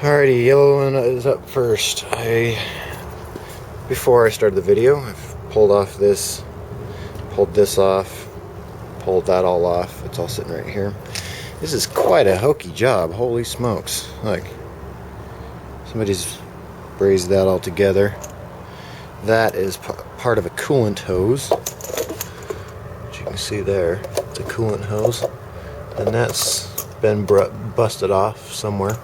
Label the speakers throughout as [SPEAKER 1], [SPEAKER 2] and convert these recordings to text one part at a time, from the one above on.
[SPEAKER 1] Alrighty, yellow one is up first. Before I started the video, I've pulled this off, pulled that all off. It's all sitting right here. This is quite a hokey job, holy smokes. Like, somebody's brazed that all together. That is part of a coolant hose, which you can see there. It's a coolant hose, and that's been busted off somewhere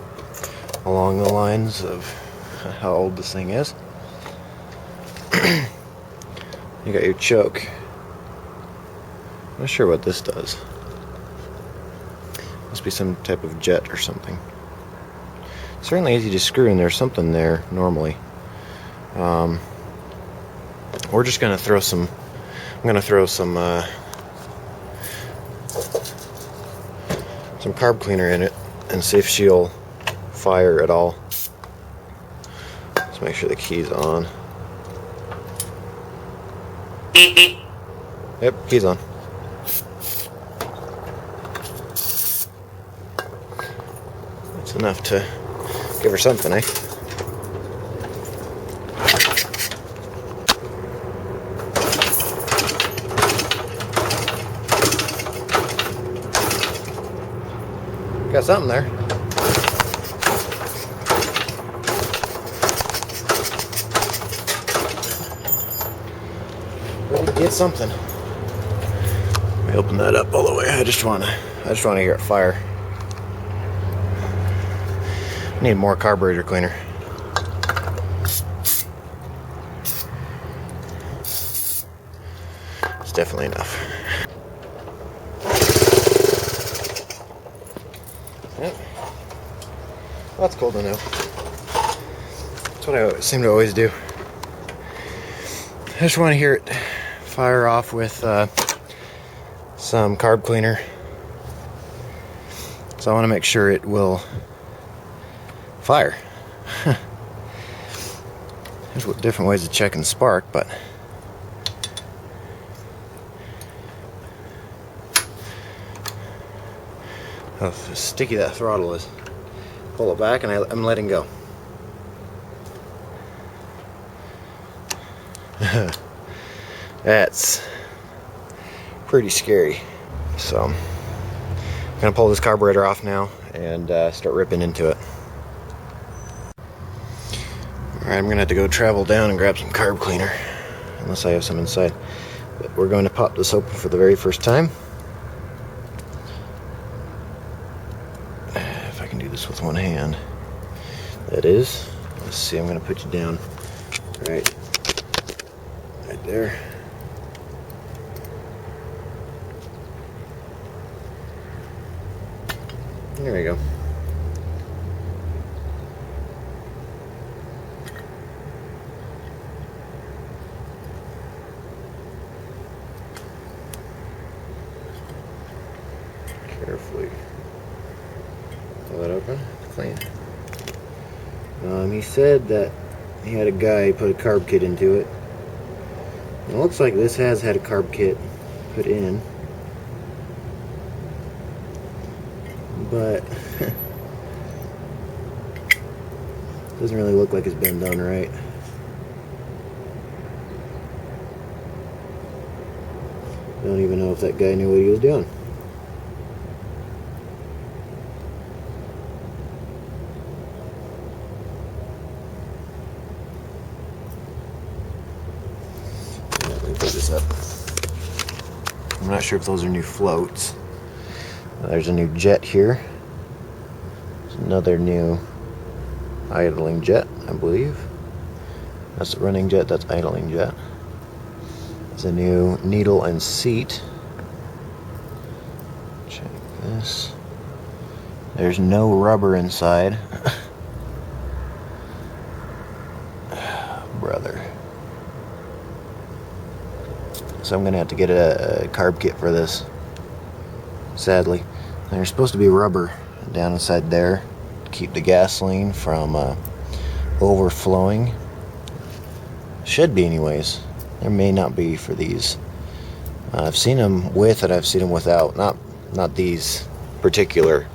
[SPEAKER 1] along the lines of how old this thing is. You got your choke. I'm not sure what this does. Must be some type of jet or something. Certainly easy to screw in. There's something there normally. We're just gonna throw some. I'm gonna throw some carb cleaner in it and see if she'll fire at all. Let's make sure the key's on. Yep, key's on. That's enough to give her something, eh? Got something there. Really get something. Let me open that up all the way. I just wanna hear it fire. Need more carburetor cleaner. It's definitely enough. Yep. Well, that's cool to know. That's what I seem to always do. I just want to hear it fire off with some carb cleaner. So I want to make sure it will fire. There's different ways of checking spark, but how sticky that throttle is. Pull it back and I'm letting go. That's pretty scary. So I'm gonna pull this carburetor off now and start ripping into it. Alright, I'm gonna have to go travel down and grab some carb cleaner, unless I have some inside. But we're going to pop this open for the very first time. If I can do this with one hand. That is. Let's see, I'm gonna put you down right there. There we go. Carefully pull it open. Clean. He said that he had a guy put a carb kit into it. It looks like this has had a carb kit put in, but doesn't really look like it's been done right. Don't even know if that guy knew what he was doing. This up. I'm not sure if those are new floats. There's a new jet here. There's another new idling jet, I believe. That's the running jet, that's idling jet. There's a new needle and seat. Check this. There's no rubber inside. Brother. So I'm gonna have to get a carb kit for this, sadly. There's supposed to be rubber down inside there to keep the gasoline from overflowing. Should be anyways. There may not be for these. I've seen them with and I've seen them without. Not these particular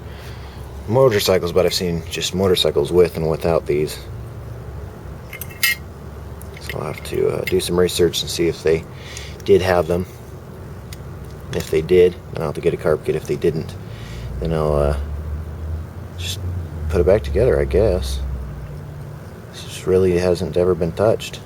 [SPEAKER 1] motorcycles, but I've seen just motorcycles with and without these. So I'll have to do some research and see if they did have them. If they did, then I'll have to get a carb kit. If they didn't, then I'll just put it back together, I guess. This just really hasn't ever been touched.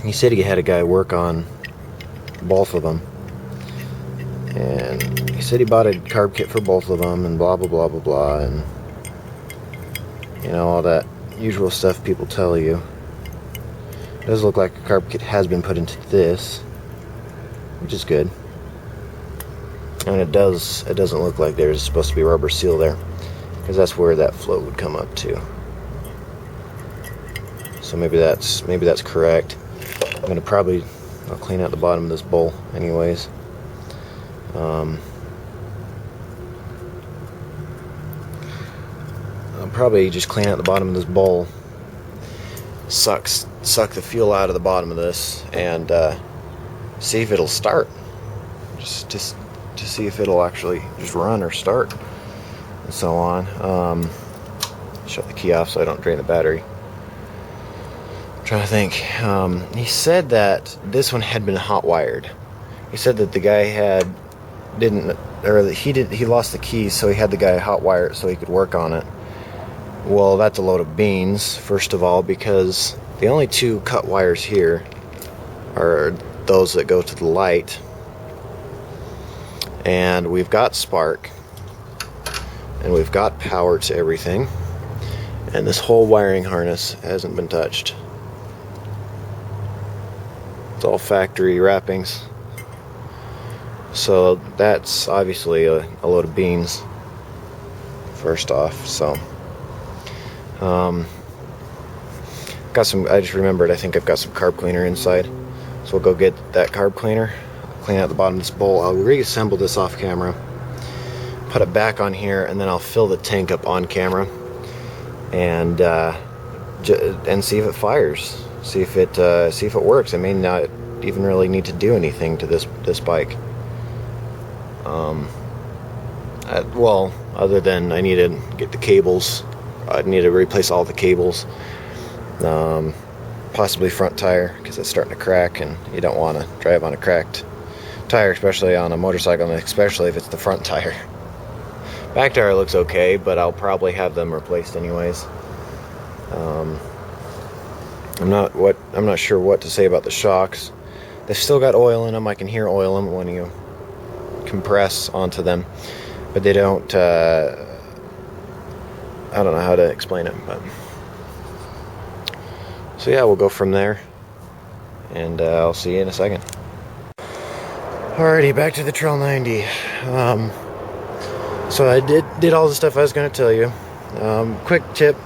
[SPEAKER 1] He said he had a guy work on both of them, and he said he bought a carb kit for both of them, and blah blah blah blah blah, and you know, all that usual stuff people tell you. It does look like a carb kit has been put into this, which is good, and it doesn't look like there's supposed to be a rubber seal there, because that's where that float would come up to. So maybe that's correct. I'm gonna I'll clean out the bottom of this bowl anyways. I'll probably just clean out the bottom of this bowl, suck the fuel out of the bottom of this, and see if it'll start. Just to see if it'll actually just run or start, and so on. Shut the key off so I don't drain the battery. Trying to think. He said that this one had been hot wired. He said that the guy he lost the keys, so he had the guy hot wire it so he could work on it. Well, that's a load of beans, first of all, because the only two cut wires here are those that go to the light, and we've got spark, and we've got power to everything, and this whole wiring harness hasn't been touched. It's all factory wrappings, so that's obviously a load of beans, first off. So got some, I just remembered, I think I've got some carb cleaner inside, so we'll go get that carb cleaner, clean out the bottom of this bowl. I'll reassemble this off camera, put it back on here, and then I'll fill the tank up on camera, and see if it fires. See if it works. I may not even really need to do anything to this bike. Well, other than I need to get the cables. I need to replace all the cables. Possibly front tire, because it's starting to crack, and you don't want to drive on a cracked tire, especially on a motorcycle, and especially if it's the front tire. Back tire looks okay, but I'll probably have them replaced anyways. I'm not sure what to say about the shocks. They've still got oil in them. I can hear oil in them when you compress onto them, but they don't. I don't know how to explain it, but so yeah, we'll go from there, and I'll see you in a second. Alrighty, back to the Trail 90. So I did all the stuff I was going to tell you. Quick tip: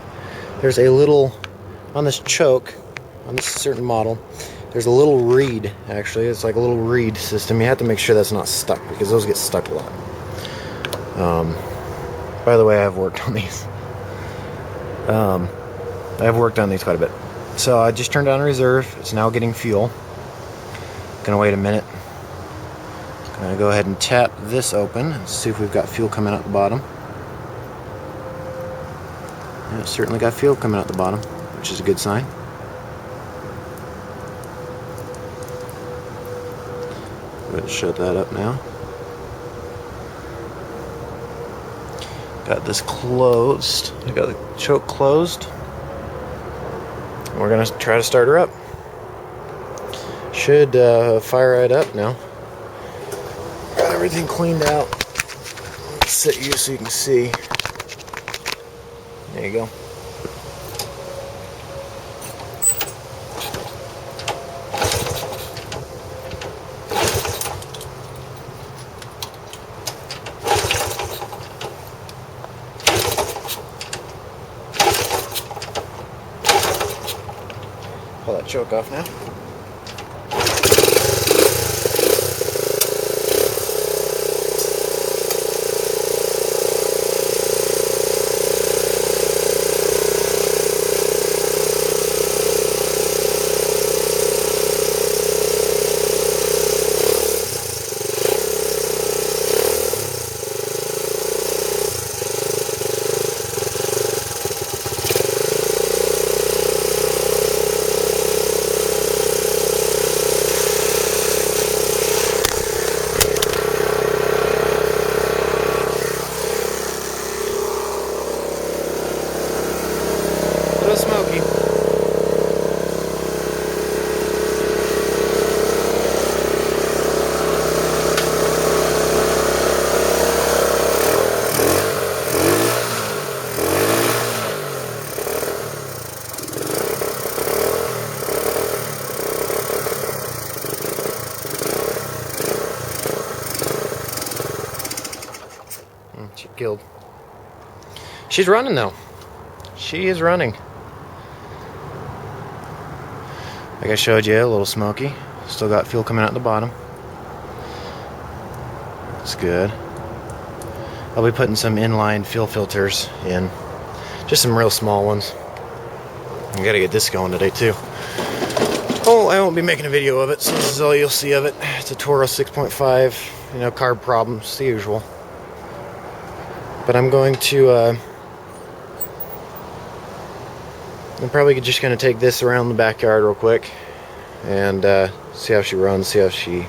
[SPEAKER 1] there's a little on this choke, on this certain model, there's a little reed. Actually, it's like a little reed system. You have to make sure that's not stuck, because those get stuck a lot. By the way, I've worked on these. I've worked on these quite a bit. So I just turned on reserve. It's now getting fuel. Gonna wait a minute. Gonna go ahead and tap this open and see if we've got fuel coming out the bottom. Yeah, it's certainly got fuel coming out the bottom, which is a good sign. Go ahead and shut that up now. Got this closed. I got the choke closed. We're gonna try to start her up. Should fire right up now. Got everything cleaned out. Let's set you so you can see. There you go. Pull that choke off now. killed. She's running though. She is running. Like I showed you, a little smoky. Still got fuel coming out the bottom. It's good. I'll be putting some inline fuel filters in. Just some real small ones. I gotta get this going today too. Oh, I won't be making a video of it, so this is all you'll see of it. It's a Toro 6.5, you know, carb problems, the usual. But I'm going to, I'm probably just going to take this around the backyard real quick and see how she runs, see how she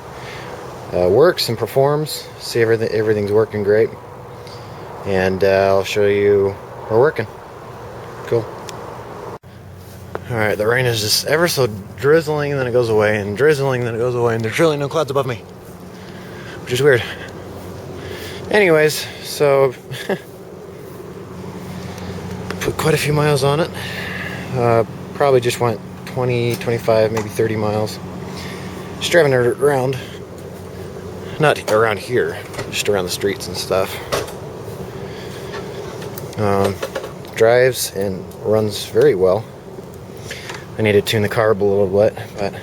[SPEAKER 1] works and performs, see everything's working great. And I'll show you we're working. Cool. Alright, the rain is just ever so drizzling and then it goes away, and drizzling and then it goes away, and there's really no clouds above me, which is weird. Anyways, so put quite a few miles on it. Probably just went 20, 25, maybe 30 miles. Just driving her around. Not around here, just around the streets and stuff. Drives and runs very well. I need to tune the carb a little bit, but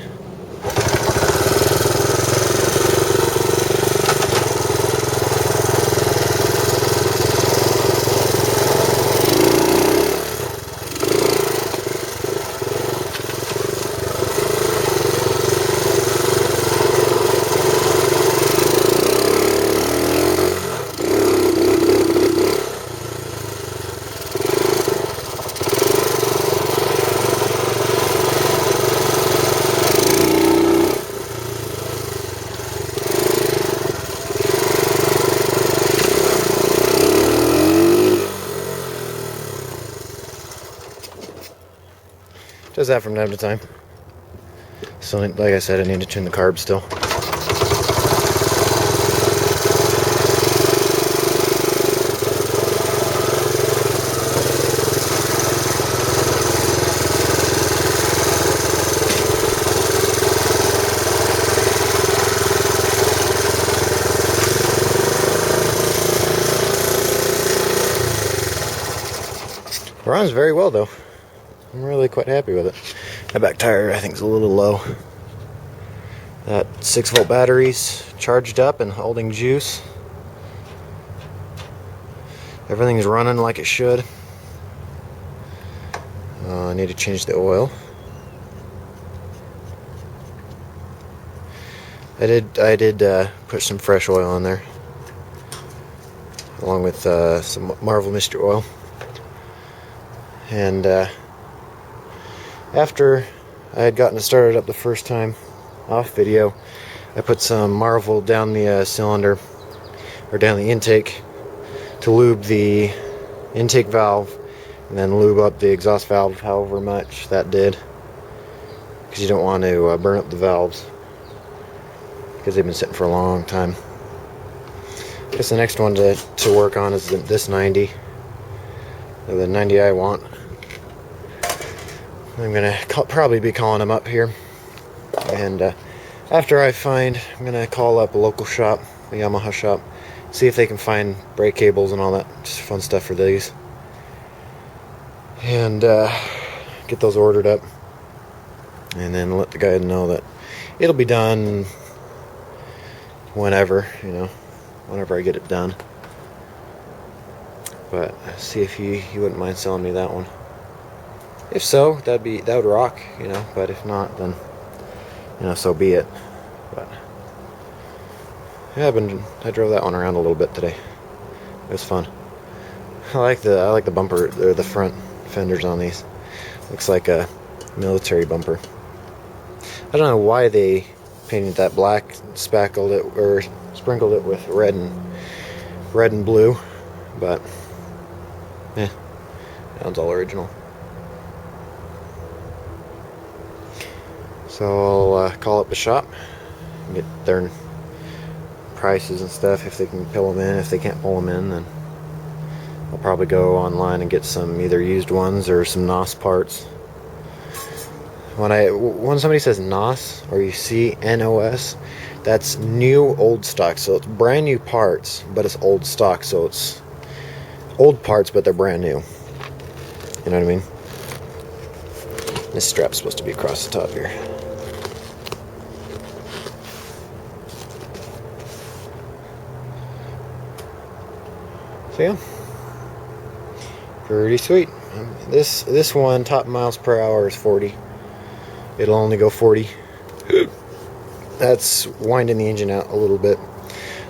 [SPEAKER 1] does that from time to time. So, like I said, I need to tune the carb still. Runs very well though. I'm really quite happy with it. My back tire, I think, is a little low. That 6-volt battery's charged up and holding juice. Everything's running like it should. I need to change the oil. I did put some fresh oil in there, along with some Marvel Mystery Oil. And after I had gotten it started up the first time off video, I put some Marvel down the cylinder, or down the intake, to lube the intake valve, and then lube up the exhaust valve however much that did, because you don't want to burn up the valves, because they've been sitting for a long time. I guess the next one to work on is this 90, or the 90 I want. I'm gonna probably be calling them up here, and after I'm gonna call up a local shop, a Yamaha shop, see if they can find brake cables and all that just fun stuff for these, and get those ordered up, and then let the guy know that it'll be done whenever, you know, whenever I get it done. But see if he wouldn't mind selling me that one. If so, that would rock, you know. But if not, then, you know, so be it. But yeah, I drove that one around a little bit today. It was fun. I like the bumper, or the front fenders on these. Looks like a military bumper. I don't know why they painted that black, sprinkled it with red and blue, but yeah, that one's all original. So I'll call up the shop and get their prices and stuff, if they can pull them in. If they can't pull them in, then I'll probably go online and get some either used ones or some NOS parts. When somebody says NOS, or you see NOS, that's new old stock. So it's brand new parts, but it's old stock. So it's old parts, but they're brand new. You know what I mean? This strap's supposed to be across the top here. So yeah, pretty sweet. This one, top miles per hour is 40. It'll only go 40. That's winding the engine out a little bit.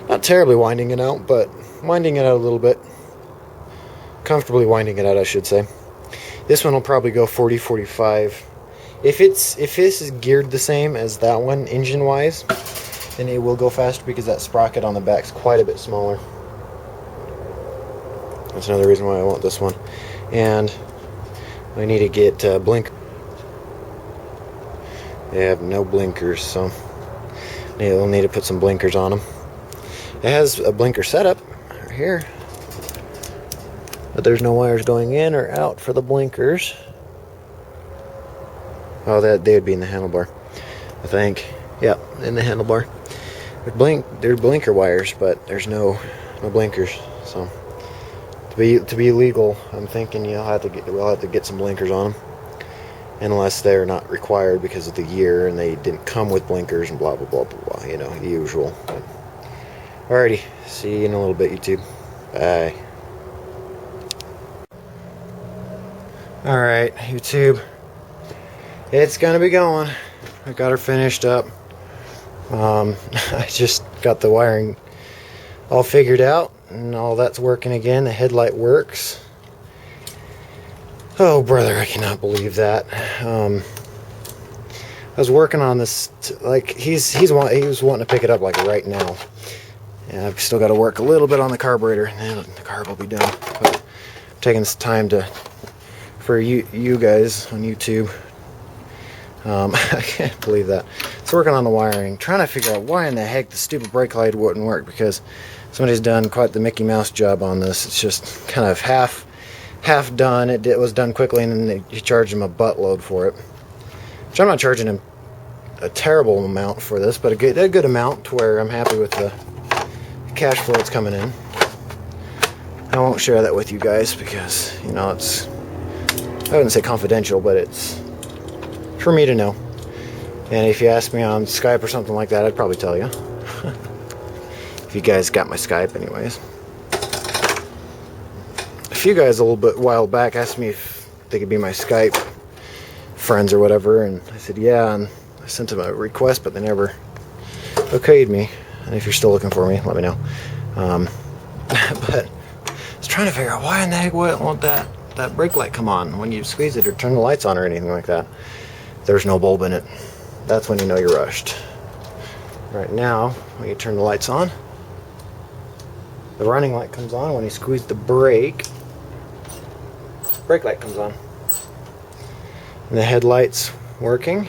[SPEAKER 1] Not terribly winding it out, but winding it out a little bit. Comfortably winding it out, I should say. This one will probably go 40, 45. If this is geared the same as that one, engine-wise, then it will go faster because that sprocket on the back is quite a bit smaller. That's another reason why I want this one. And I need to get blink. They have no blinkers, so we'll need to put some blinkers on them. It has a blinker setup right here, but there's no wires going in or out for the blinkers. Oh, they would be in the handlebar, I think. Yeah, in the handlebar. They're blinker wires, but there's no blinkers. So to be legal, I'm thinking we'll have to get some blinkers on them, unless they're not required because of the year and they didn't come with blinkers and blah blah blah blah blah. You know, the usual. But, alrighty, see you in a little bit, YouTube. Bye. Alright, YouTube. It's gonna be going. I got her finished up. I just got the wiring all figured out and all that's working again. The headlight works. Oh brother, I cannot believe that. I was working on this like he was wanting to pick it up like right now. And I've still got to work a little bit on the carburetor and then the carb will be done. But I'm taking this time for you guys on YouTube. I can't believe that. It's working on the wiring, trying to figure out why in the heck the stupid brake light wouldn't work, because somebody's done quite the Mickey Mouse job on this. It's just kind of half done. It was done quickly, and then you charged him a buttload for it. Which I'm not charging him a terrible amount for this, but a good amount to where I'm happy with the cash flow that's coming in. I won't share that with you guys because, you know, it's, I wouldn't say confidential, but it's for me to know. And if you ask me on Skype or something like that, I'd probably tell you. If you guys got my Skype anyways. A few guys a while back asked me if they could be my Skype friends or whatever, and I said yeah, and I sent them a request, but they never okayed me. And if you're still looking for me, let me know. But I was trying to figure out why in the heck won't that brake light come on when you squeeze it or turn the lights on or anything like that. There's no bulb in it. That's when you know you're rushed. Right now, when you turn the lights on, the running light comes on. When you squeeze the brake light comes on. And the headlight's working,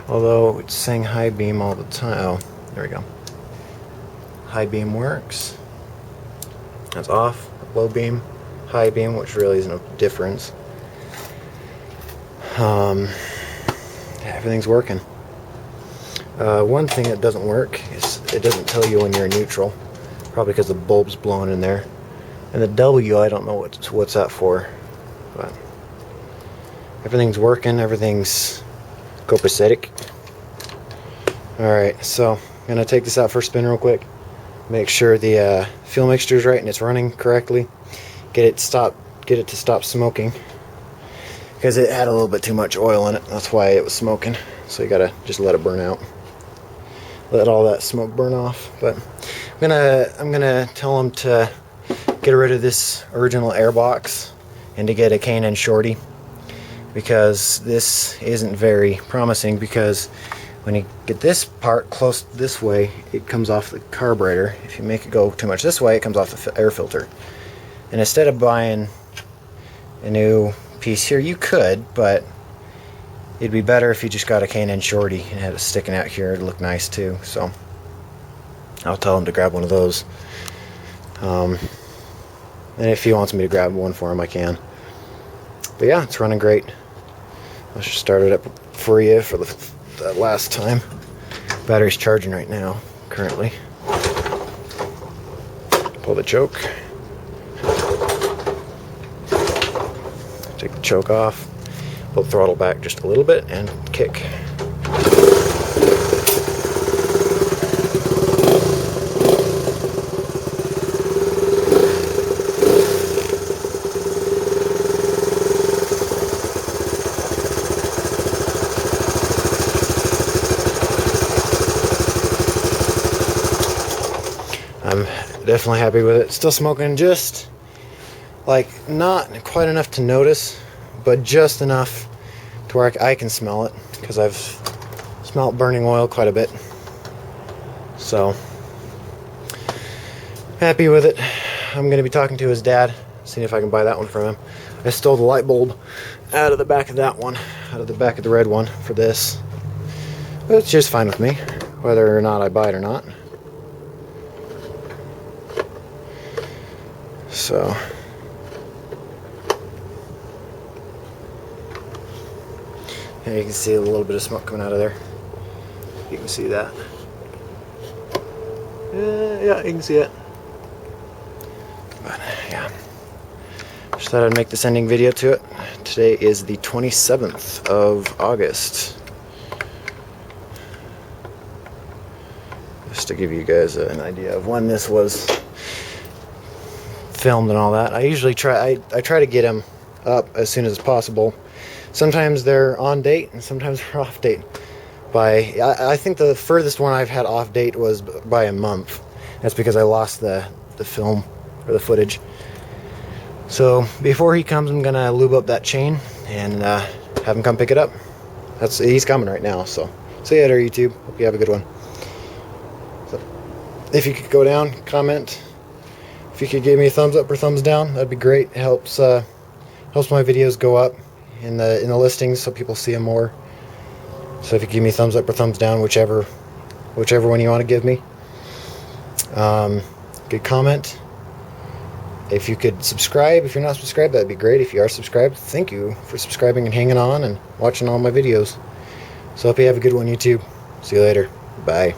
[SPEAKER 1] although it's saying high beam all the time. Oh, there we go. High beam works. That's off. Low beam, high beam, which really isn't a difference. Everything's working. One thing that doesn't work is it doesn't tell you when you're in neutral, probably because the bulb's blown in there. And the W, I don't know what's that for, but everything's working. Everything's copacetic. Alright, so I'm gonna take this out for a spin real quick, make sure the fuel mixture is right and it's running correctly, get it to stop smoking, because it had a little bit too much oil in it. That's why it was smoking. So you gotta just let it burn out, let all that smoke burn off. But I'm gonna tell them to get rid of this original air box and to get a K&N Shorty, because this isn't very promising, because when you get this part close this way, it comes off the carburetor. If you make it go too much this way, it comes off the air filter. And instead of buying a new piece here, you could, but it'd be better if you just got a K&N Shorty and had it sticking out here. It'd look nice too. So I'll tell him to grab one of those. And if he wants me to grab one for him, I can. But yeah, it's running great. Let's just start it up for you for the last time. Battery's charging right now, currently. Pull the choke. Take the choke off, pull the throttle back just a little bit, and kick. I'm definitely happy with it. Still smoking just like not quite enough to notice, but just enough to where I can smell it, because I've smelled burning oil quite a bit. So happy with it. I'm going to be talking to his dad, seeing if I can buy that one from him. I stole the light bulb out of the back of that one, out of the back of the red one for this. But it's just fine with me, whether or not I buy it or not. So yeah, you can see a little bit of smoke coming out of there. You can see that. Yeah, you can see it. But yeah, just thought I'd make this ending video to it. Today is the 27th of August. Just to give you guys an idea of when this was filmed and all that. I usually try to get them up as soon as possible. Sometimes they're on date and sometimes they're off date. I think the furthest one I've had off date was by a month. That's because I lost the film or the footage. So before he comes, I'm gonna lube up that chain and have him come pick it up. He's coming right now. So see you later, YouTube. Hope you have a good one. So if you could go down, comment. If you could give me a thumbs up or thumbs down, that'd be great. It helps my videos go up in the listings so people see them more. So if you give me a thumbs up or thumbs down, whichever one you want to give me. Good comment. If you could subscribe, if you're not subscribed, that'd be great. If you are subscribed, thank you for subscribing and hanging on and watching all my videos. So hope you have a good one, YouTube. See you later. Bye.